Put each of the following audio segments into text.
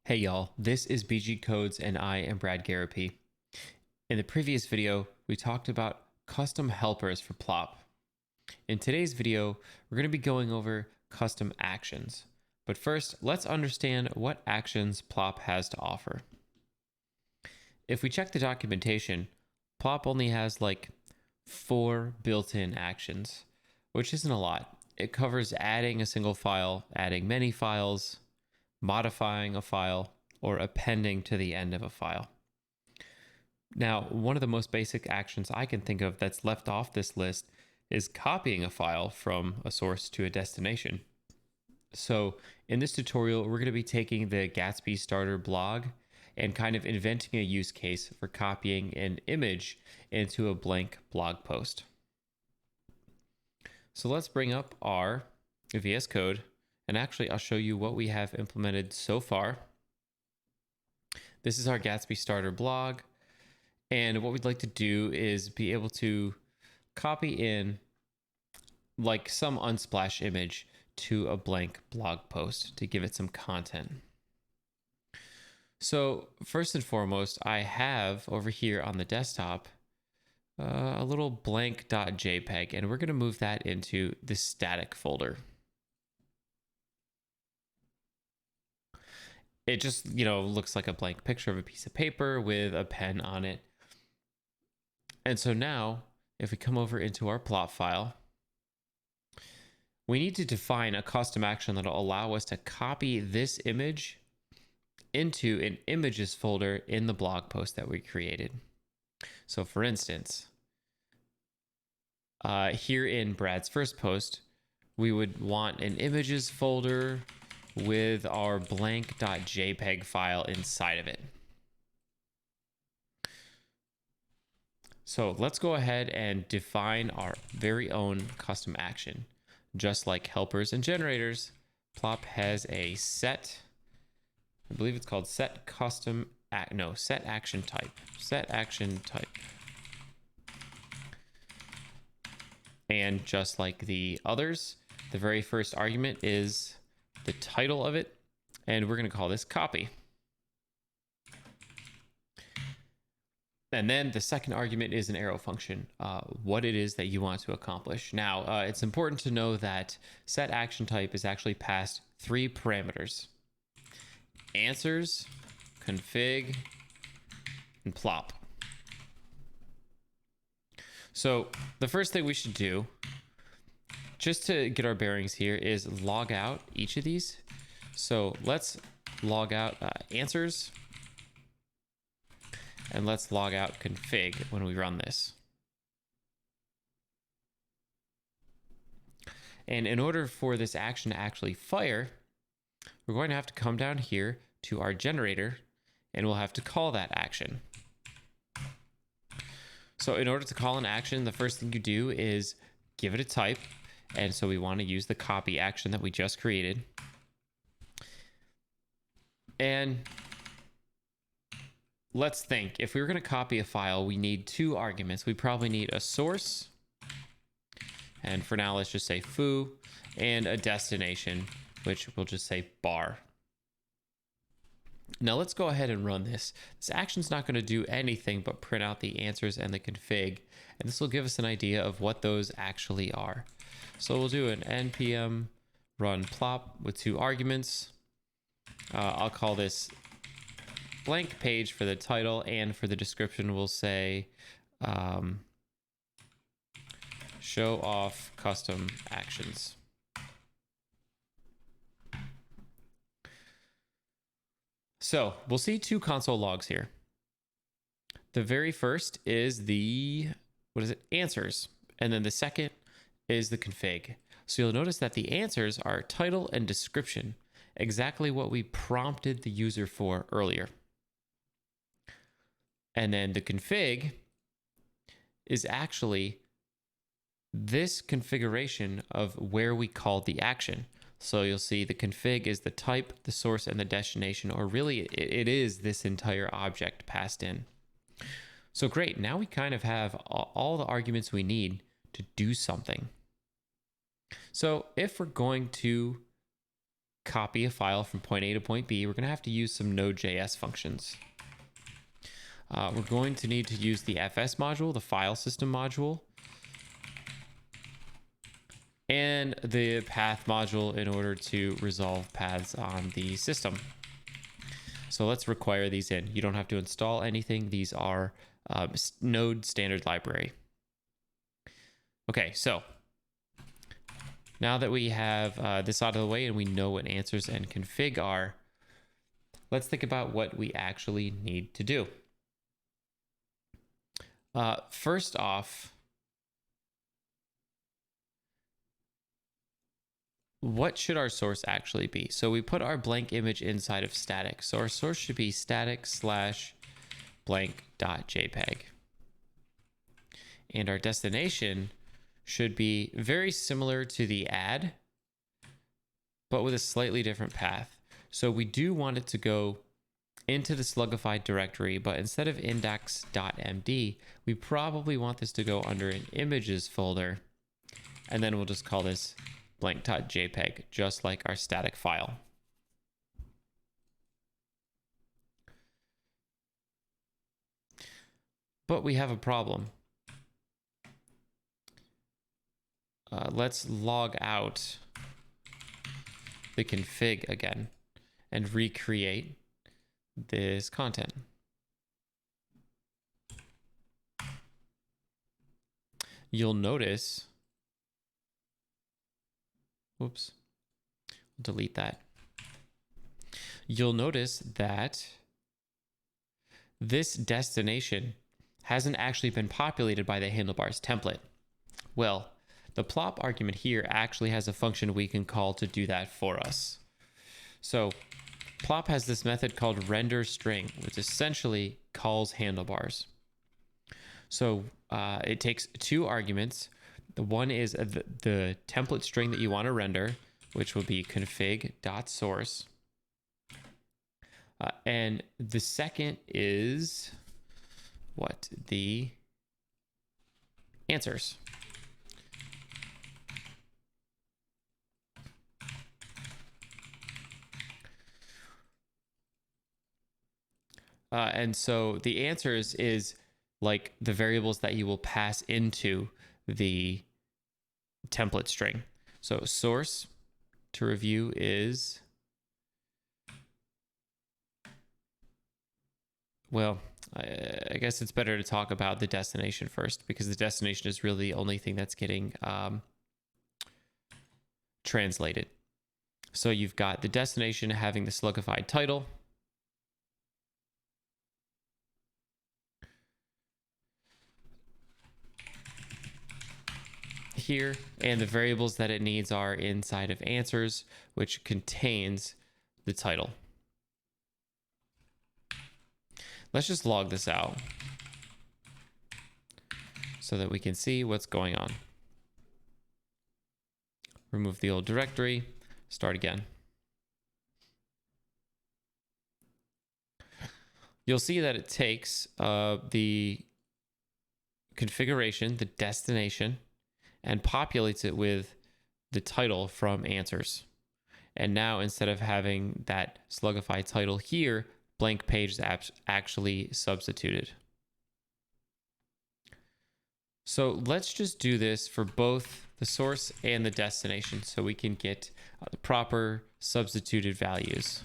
Hey y'all, this is BG Codes and I am bradgarropy. In the previous video, we talked about custom helpers for plop. In today's video, we're going to be going over custom actions. But first, let's understand what actions plop has to offer. If we check the documentation, plop only has like 4 built-in actions, which isn't a lot. It covers adding a single file, adding many files, modifying a file, or appending to the end of a file. Now, one of the most basic actions I can think of that's left off this list is copying a file from a source to a destination. So in this tutorial, we're going to be taking the Gatsby starter blog and kind of inventing a use case for copying an image into a blank blog post. So let's bring up our VS Code, and actually I'll show you what we have implemented so far. This is our Gatsby starter blog, and what we'd like to do is be able to copy in like some Unsplash image to a blank blog post to give it some content. So first and foremost, I have over here on the desktop a little blank.jpg, and we're going to move that into the static folder. It just, looks like a blank picture of a piece of paper with a pen on it. And so now, if we come over into our plot file, we need to define a custom action that will allow us to copy this image into an images folder in the blog post that we created. So for instance, here in Brad's first post, we would want an images folder with our blank.jpg file inside of it. So let's go ahead and define our very own custom action. Just like helpers and generators, plop has a set, I believe it's called set action type. And just like the others, the very first argument is the title of it, and we're going to call this copy. And then the second argument is an arrow function, what it is that you want to accomplish. Now, it's important to know that set action type is actually passed 3 parameters: answers, config, and plop. So the first thing we should do, just to get our bearings here, is log out each of these. So let's log out answers, and let's log out config when we run this. And in order for this action to actually fire, we're going to have to come down here to our generator, and we'll have to call that action. So in order to call an action, the first thing you do is give it a type. And so we want to use the copy action that we just created. And let's think, if we were going to copy a file, we need 2 arguments. We probably need a source, and for now, let's just say foo, and a destination, which we'll just say bar. Now let's go ahead and run this. This action's not going to do anything but print out the answers and the config, and this will give us an idea of what those actually are. So we'll do an npm run plop with 2 arguments. I'll call this blank page for the title, and for the description we'll say show off custom actions. So we'll see 2 console logs here. The very first is the answers, and then the second is the config. So you'll notice that the answers are title and description, exactly what we prompted the user for earlier. And then the config is actually this configuration of where we called the action. So you'll see the config is the type, the source, and the destination, or really it is this entire object passed in. So great, now we kind of have all the arguments we need to do something. So if we're going to copy a file from point A to point B, we're going to have to use some node.js functions. We're going to need to use the fs module, the file system module, and the path module in order to resolve paths on the system. So let's require these in. You don't have to install anything. These are Node standard library. Okay, so now that we have this out of the way and we know what answers and config are, let's think about what we actually need to do. First off, what should our source actually be? So we put our blank image inside of static. So our source should be static/blank.jpg. And our destination should be very similar to the add, but with a slightly different path. So we do want it to go into the slugified directory, but instead of index.md, we probably want this to go under an images folder. And then we'll just call this blank.jpg, just like our static file. But we have a problem. Let's log out the config again and recreate this content. You'll notice, whoops, delete that. You'll notice that this destination hasn't actually been populated by the handlebars template. Well, the plop argument here actually has a function we can call to do that for us. So plop has this method called render string, which essentially calls handlebars. So it takes two arguments. The one is the template string that you want to render, which will be config.source. And the second is what? The answers. And so the answers is like the variables that you will pass into the template string. So source to review is, well, I guess it's better to talk about the destination first, because the destination is really the only thing that's getting translated. So you've got the destination having the slugified title. Here, and the variables that it needs are inside of answers, which contains the title. Let's just log this out so that we can see what's going on. Remove the old directory, start again. You'll see that it takes the configuration, the destination, and populates it with the title from answers. And now instead of having that slugified title here, blank page is actually substituted. So let's just do this for both the source and the destination so we can get the proper substituted values.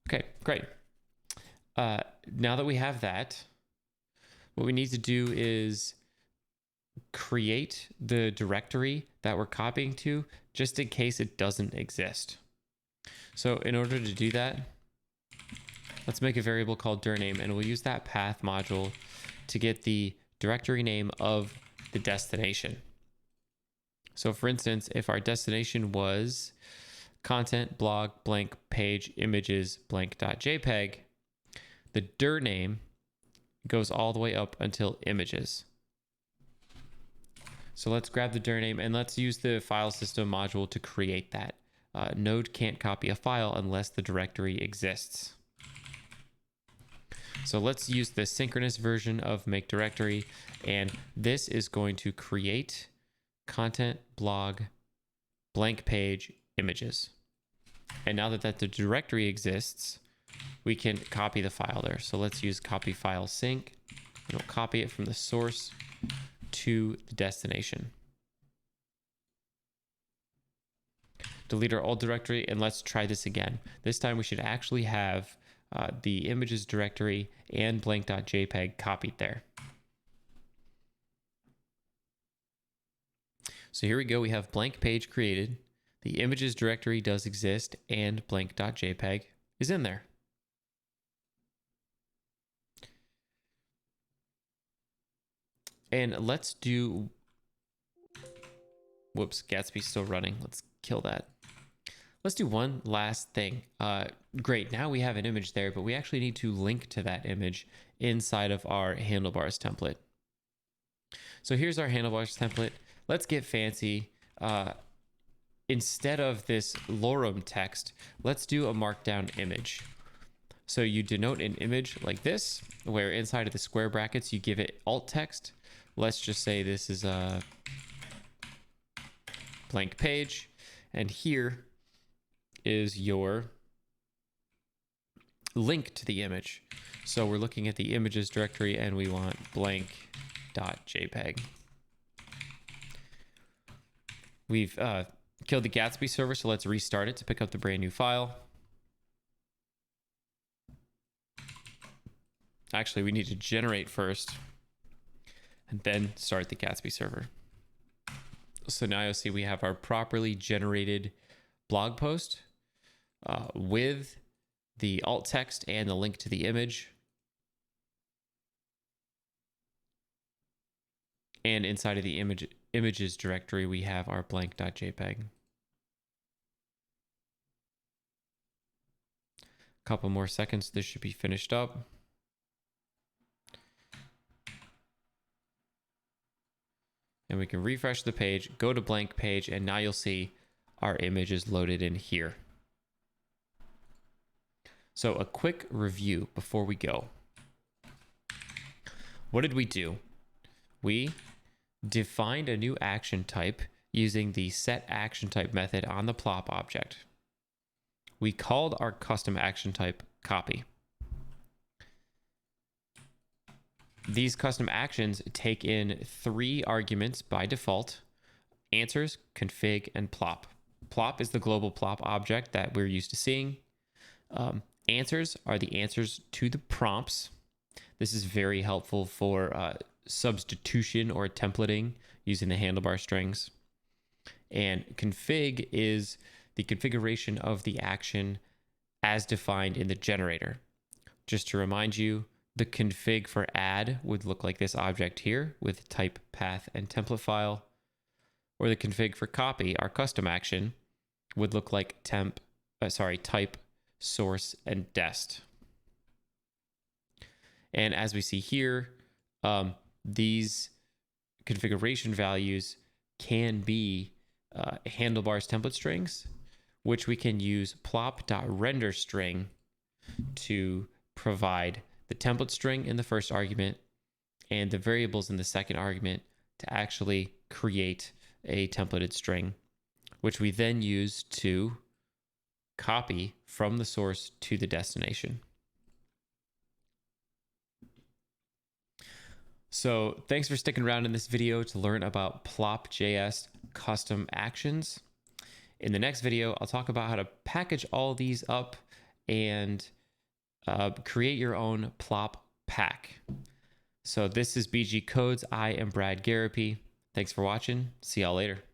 Okay, great. Now that we have that, what we need to do is create the directory that we're copying to, just in case it doesn't exist. So in order to do that, let's make a variable called dir_name, and we'll use that path module to get the directory name of the destination. So for instance, if our destination was content blog blank page images blank.jpg, the dir_name goes all the way up until images. So let's grab the dir_name and let's use the file system module to create that. Node can't copy a file unless the directory exists. So let's use the synchronous version of make directory, and this is going to create content, blog, blank page, images. And now that the directory exists, we can copy the file there. So let's use copy file sync, and we'll copy it from the source to the destination. Delete our old directory, and let's try this again. This time we should actually have the images directory and blank.jpg copied there. So here we go. We have blank page created. The images directory does exist, and blank.jpg is in there. And let's do, whoops, Gatsby's still running. Let's kill that. Let's do one last thing. Great, now we have an image there, but we actually need to link to that image inside of our handlebars template. So here's our handlebars template. Let's get fancy. Instead of this lorem text, let's do a markdown image. So you denote an image like this, where inside of the square brackets, you give it alt text. Let's just say this is a blank page. And here is your link to the image. So we're looking at the images directory, and we want blank.jpg. We've killed the Gatsby server, so let's restart it to pick up the brand new file. Actually, we need to generate first and then start the Gatsby server. So now you'll see we have our properly generated blog post with the alt text and the link to the image. And inside of the images directory, we have our blank.jpg. Couple more seconds, this should be finished up. And we can refresh the page, go to blank page, and now you'll see our image is loaded in here. So a quick review before we go. What did we do? We defined a new action type using the setActionType method on the plop object. We called our custom action type copy. These custom actions take in 3 arguments by default: answers, config, and plop. Plop is the global plop object that we're used to seeing. Answers are the answers to the prompts. This is very helpful for substitution or templating using the handlebar strings. And config is the configuration of the action as defined in the generator. Just to remind you, the config for add would look like this object here with type, path, and template file. Or the config for copy, our custom action, would look like type, source, and dest. And as we see here, these configuration values can be handlebars template strings, which we can use plop.renderString to provide the template string in the first argument and the variables in the second argument to actually create a templated string, which we then use to copy from the source to the destination. So thanks for sticking around in this video to learn about plop.js custom actions. In the next video, I'll talk about how to package all these up and create your own plop pack. So this is BG Codes. I am Brad Garropy. Thanks for watching. See y'all later.